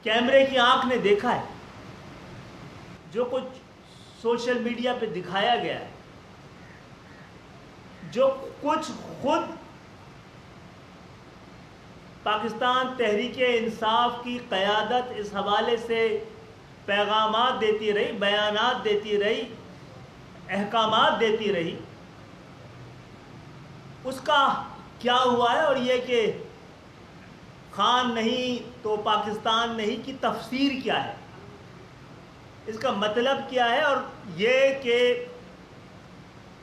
کیمرے کی آنکھ نے دیکھا ہے، جو کچھ سوشل میڈیا پہ دکھایا گیا ہے، جو کچھ خود پاکستان تحریک انصاف کی قیادت اس حوالے سے پیغامات دیتی رہی، بیانات دیتی رہی، احکامات دیتی رہی، اس کا کیا ہوا ہے؟ اور یہ کہ خان نہیں تو پاکستان نہیں کی تفسیر کیا ہے، اس کا مطلب کیا ہے؟ اور یہ کہ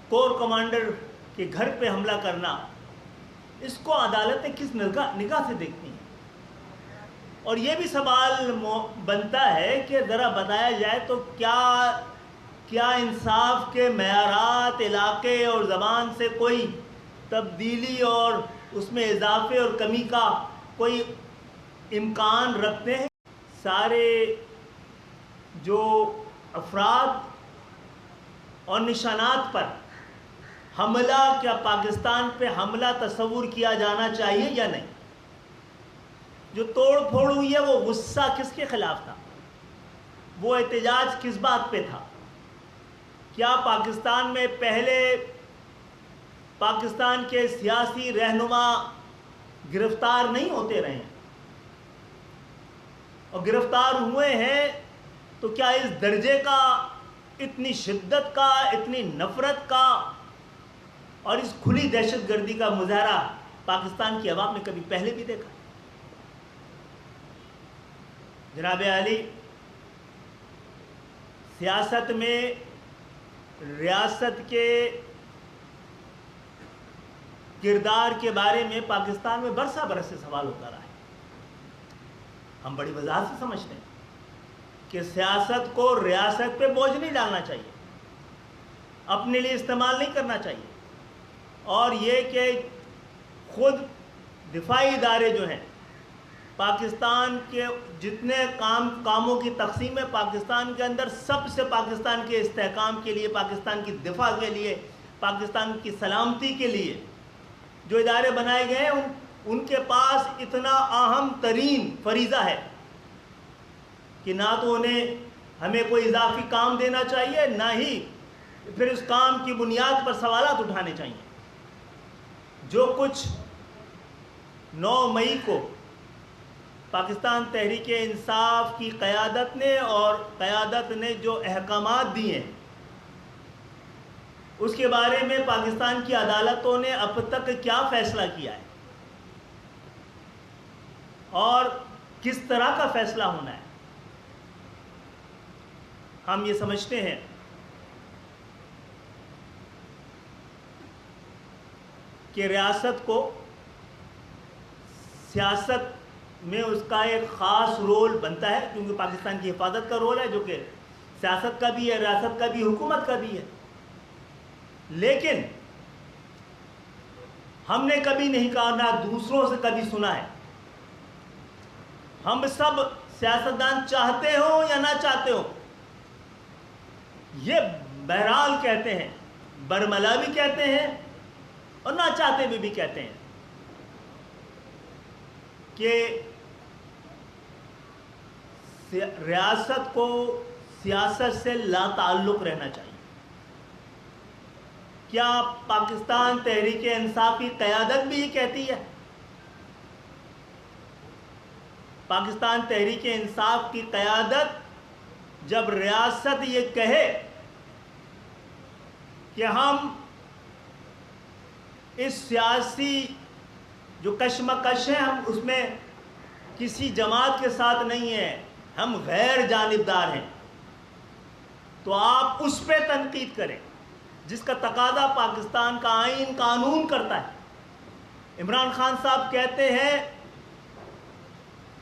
کور کمانڈر کے گھر پہ حملہ کرنا، اس کو عدالتیں کس نگاہ سے دیکھتی ہیں؟ اور یہ بھی سوال بنتا ہے کہ ذرا بتایا جائے تو کیا انصاف کے معیارات علاقے اور زبان سے کوئی تبدیلی اور اس میں اضافے اور کمی کا کوئی امکان رکھتے ہیں؟ سارے جو افراد اور نشانات پر حملہ، کیا پاکستان پہ حملہ تصور کیا جانا چاہیے یا نہیں؟ جو توڑ پھوڑ ہوئی ہے وہ غصہ کس کے خلاف تھا؟ وہ احتجاج کس بات پہ تھا؟ کیا پاکستان میں پہلے پاکستان کے سیاسی رہنما گرفتار نہیں ہوتے رہے ہیں؟ اور گرفتار ہوئے ہیں تو کیا اس درجے کا، اتنی شدت کا، اتنی نفرت کا اور اس کھلی دہشت گردی کا مظاہرہ پاکستان کی عوام نے کبھی پہلے بھی دیکھا؟ جناب عالی، سیاست میں ریاست کے کردار کے بارے میں پاکستان میں برسا برس سے سوال ہوتا رہا ہے۔ ہم بڑی وضاحت سے سمجھتے ہیں کہ سیاست کو ریاست پہ بوجھ نہیں ڈالنا چاہیے، اپنے لیے استعمال نہیں کرنا چاہیے، اور یہ کہ خود دفاعی ادارے جو ہیں، پاکستان کے جتنے کاموں کی تقسیم ہے پاکستان کے اندر، سب سے پاکستان کے استحکام کے لیے، پاکستان کی دفاع کے لیے، پاکستان کی سلامتی کے لیے جو ادارے بنائے گئے ہیں، ان کے پاس اتنا اہم ترین فریضہ ہے کہ نہ تو انہیں ہمیں کوئی اضافی کام دینا چاہیے، نہ ہی پھر اس کام کی بنیاد پر سوالات اٹھانے چاہیے۔ جو کچھ 9 مئی کو پاکستان تحریک انصاف کی قیادت نے جو احکامات دیے ہیں، اس کے بارے میں پاکستان کی عدالتوں نے اب تک کیا فیصلہ کیا ہے اور کس طرح کا فیصلہ ہونا ہے؟ ہم یہ سمجھتے ہیں کہ ریاست کو سیاست میں اس کا ایک خاص رول بنتا ہے، کیونکہ پاکستان کی حفاظت کا رول ہے، جو کہ سیاست کا بھی ہے، ریاست کا بھی، حکومت کا بھی ہے۔ لیکن ہم نے کبھی نہیں کہا، نہ دوسروں سے کبھی سنا ہے، ہم سب سیاستدان چاہتے ہوں یا نہ چاہتے ہوں، یہ بہرحال کہتے ہیں، برملا بھی کہتے ہیں اور نہ چاہتے بھی کہتے ہیں کہ ریاست کو سیاست سے لا تعلق رہنا چاہیے۔ کیا پاکستان تحریک انصاف کی قیادت بھی یہ کہتی ہے؟ پاکستان تحریک انصاف کی قیادت جب ریاست یہ کہے کہ ہم اس سیاسی جو کشمکش ہے، ہم اس میں کسی جماعت کے ساتھ نہیں ہیں، ہم غیر جانبدار ہیں، تو آپ اس پہ تنقید کریں جس کا تقاضا پاکستان کا آئین قانون کرتا ہے۔ عمران خان صاحب کہتے ہیں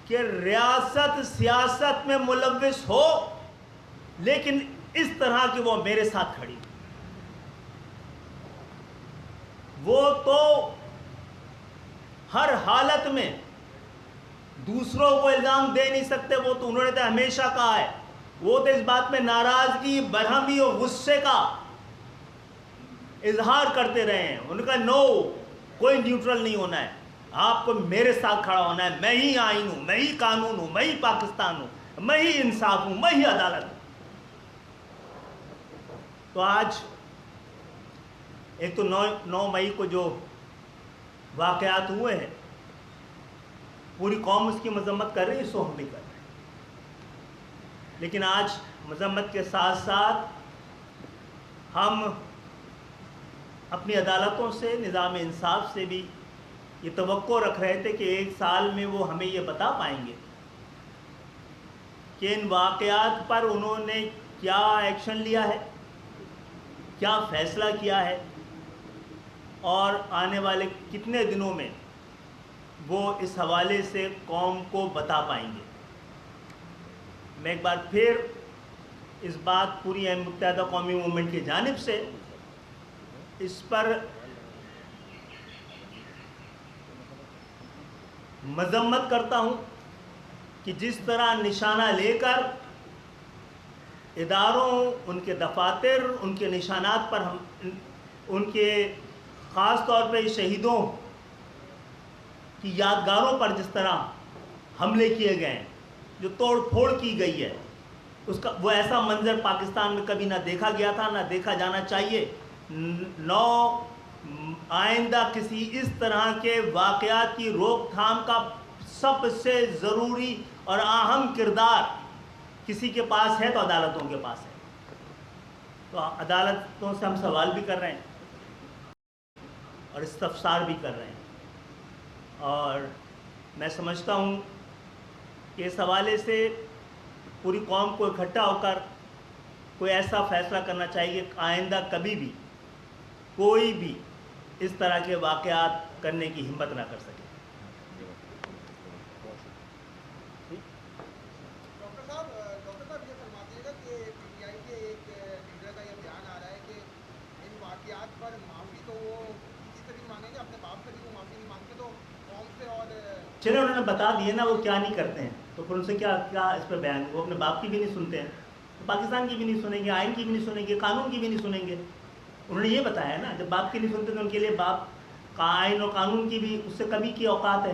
کہ ریاست سیاست میں ملوث ہو، لیکن اس طرح کہ وہ میرے ساتھ کھڑی، وہ تو ہر حالت میں دوسروں کو الزام دے نہیں سکتے، وہ تو انہوں نے تو ہمیشہ کہا ہے، وہ تو اس بات میں ناراضگی، برہمی اور غصے کا اظہار کرتے رہے ہیں، ان کا نو، کوئی نیوٹرل نہیں ہونا ہے۔ آپ کو میرے ساتھ کھڑا ہونا ہے. میں ہی آئین ہوں, میں ہی قانون ہوں, میں ہی پاکستان ہوں, میں ہی انصاف ہوں, میں ہی عدالت ہوں. تو آج ایک تو 9 مئی کو جو واقعات ہوئے ہیں, پوری قوم اس کی مذمت کر رہی ہے, سو ہم بھی کر رہے ہیں. لیکن آج مذمت کے ساتھ ساتھ ہم اپنی عدالتوں سے, نظام انصاف سے بھی یہ توقع رکھ رہے تھے کہ 1 سال میں وہ ہمیں یہ بتا پائیں گے کہ ان واقعات پر انہوں نے کیا ایکشن لیا ہے, کیا فیصلہ کیا ہے, اور آنے والے کتنے دنوں میں وہ اس حوالے سے قوم کو بتا پائیں گے. میں ایک بار پھر اس بات پوری متحدہ قومی موومنٹ کی جانب سے اس پر مذمت کرتا ہوں کہ جس طرح نشانہ لے کر اداروں, ان کے دفاتر, ان کے نشانات پر ان کے خاص طور پہ شہیدوں کی یادگاروں پر جس طرح حملے کیے گئے ہیں, جو توڑ پھوڑ کی گئی ہے, وہ ایسا منظر پاکستان میں کبھی نہ دیکھا گیا تھا, نہ دیکھا جانا چاہیے. آئندہ کسی اس طرح کے واقعات کی روک تھام کا سب سے ضروری اور اہم کردار کسی کے پاس ہے تو عدالتوں کے پاس ہے. تو عدالتوں سے ہم سوال بھی کر رہے ہیں اور استفسار بھی کر رہے ہیں, اور میں سمجھتا ہوں کہ اس حوالے سے پوری قوم کو اکٹھا ہو کر کوئی ایسا فیصلہ کرنا چاہیے کہ آئندہ کبھی بھی کوئی بھی اس طرح کے واقعات کرنے کی ہمت نہ کر سکے. ڈاکٹر صاحب یہ فرما دیجیے گا کہ پی ٹی آئی کے ایک لیڈر کا یہ بیان آ رہا ہے کہ ان واقعات پر معافی تو وہ کسی سے بھی مانگیں گے, اپنے باپ سے بھی وہ معافی نہیں مانگتے, تو قوم سے اور چلے انہوں نے بتا دیے نا وہ کیا نہیں کرتے ہیں, تو پھر ان سے کیا اس پہ بیان, وہ اپنے باپ کی بھی نہیں سنتے ہیں, پاکستان کی بھی نہیں سنیں گے, آئین کی بھی نہیں سنیں گے, قانون کی بھی نہیں سنیں گے. انہوں نے یہ بتایا نا, جب باپ کی نہیں سنتے تو ان کے لیے باپ کا آئین اور قانون کی بھی اس سے کمی کی اوقات ہے.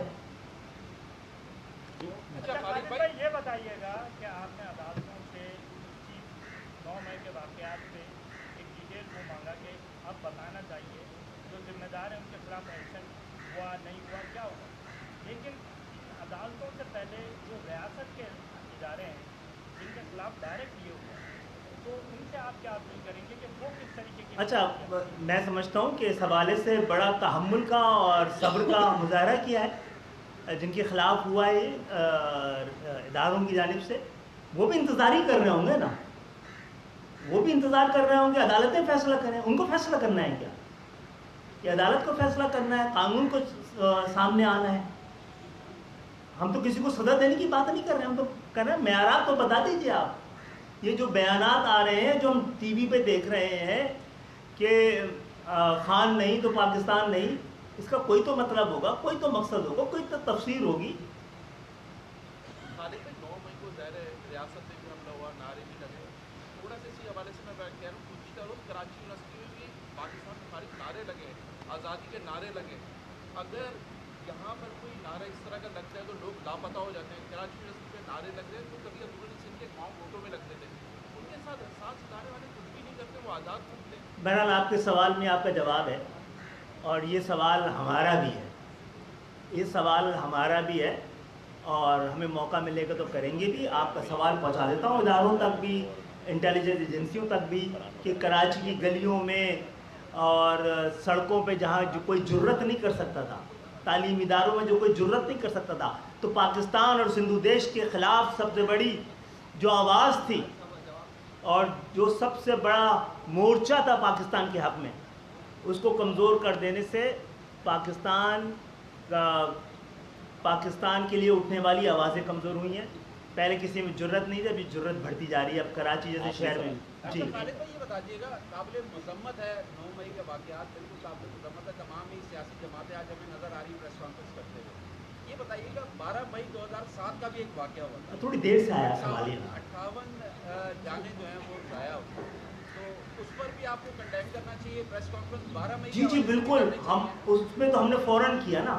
یہ بتائیے گا کہ آپ نے عدالتوں سے 9 مئی کے واقعات پہ ایک ڈیٹیل کو مانگا کہ اب بتانا چاہیے جو ذمہ دار ہیں ان کے خلاف ایکشن ہوا نہیں ہوا کیا ہوا, لیکن عدالتوں سے پہلے جو ریاست کے ادارے ہیں جن کے خلاف ڈائریکٹ یہ ہوا, تو ان سے آپ کیا اپیل کریں گے کہ وہ کس طریقے کی. اچھا, میں سمجھتا ہوں کہ اس حوالے سے بڑا تحمل کا اور صبر کا مظاہرہ کیا ہے جن کے خلاف ہوا ہے اداروں کی جانب سے. وہ بھی انتظار ہی کر رہے ہوں گے نا, وہ بھی انتظار کر رہے ہوں گے عدالتیں فیصلہ کریں. ان کو فیصلہ کرنا ہے کیا, کہ عدالت کو فیصلہ کرنا ہے, قانون کو سامنے آنا ہے. ہم تو کسی کو سزا دینے کی بات نہیں کر رہے ہیں, ہم تو کر رہے ہیں معیارات تو بتا دیجیے آپ. یہ جو بیانات آ رہے ہیں, جو ہم ٹی وی پہ دیکھ رہے ہیں کہ خان نہیں تو پاکستان نہیں, اس کا کوئی تو مطلب ہوگا, کوئی تو مقصد ہوگا, کوئی تو تفسیر ہوگی. 9 مئی کو ظاہر ہے ریاست میں بھی حملہ ہوا, نعرے بھی لگے. تھوڑا سا اسی حوالے سے میں کہہ رہا ہوں, گزشتہ روز کراچی یونیورسٹی میں بھی پاکستان کے خارج نعرے لگے, آزادی کے نعرے لگے. اگر یہاں پر کوئی نعرہ اس طرح کا لگتا ہے تو لوگ لاپتہ ہو جاتے ہیں. کراچی یونیورسٹی پہ نعرے لگ رہے ہیں تو کبھی عبدالغنی سنگھ کے گاؤں ووٹوں میں لگتے تھے, ان کے ساتھ احساس ادارے والے کچھ بھی نہیں کرتے, وہ آزاد گھومتے ہیں. بہرحال آپ کے سوال میں آپ کا جواب ہے, اور یہ سوال ہمارا بھی ہے, یہ سوال ہمارا بھی ہے, اور ہمیں موقع ملے گا تو کریں گے بھی. آپ کا سوال پہنچا دیتا ہوں اداروں تک بھی, انٹیلیجنس ایجنسیوں تک بھی, کہ کراچی کی گلیوں میں اور سڑکوں پہ جہاں جو کوئی جرت نہیں کر سکتا تھا, تعلیمی اداروں میں جو کوئی جرت نہیں کر سکتا تھا, تو پاکستان اور سندھو دیش کے خلاف سب سے بڑی جو آواز تھی اور جو سب سے بڑا مورچہ تھا پاکستان کے حق میں, اس کو کمزور کر دینے سے پاکستان کے لیے اٹھنے والی آوازیں کمزور ہوئی ہیں. پہلے کسی میں جرت نہیں تھی, ابھی جرت بڑھتی جا رہی ہے. اب کراچی جیسے شہر میں جی خالد بھائی یہ بتائیے گا, قابل مذمت ہے 9 مئی کے واقعات, بالکل قابل مذمت ہے. تمام ہی سیاسی جماعتیں آج ہمیں نظر آ رہی پریس کانفرنس کرتے ہوئے. یہ بتائیے گا 12 مئی 2007 کا بھی ایک واقعہ ہوا تھا, تھوڑی دیر سے آیا سوال یہ. 58 جانیں جو ہیں وہ ضائع ہوئی, تو اس پر بھی آپ کو کنڈیم کرنا چاہیے. پریس کانفرنس 12 مئی جی بالکل, ہم اس میں تو ہم نے فوراً کیا نا,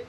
1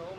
9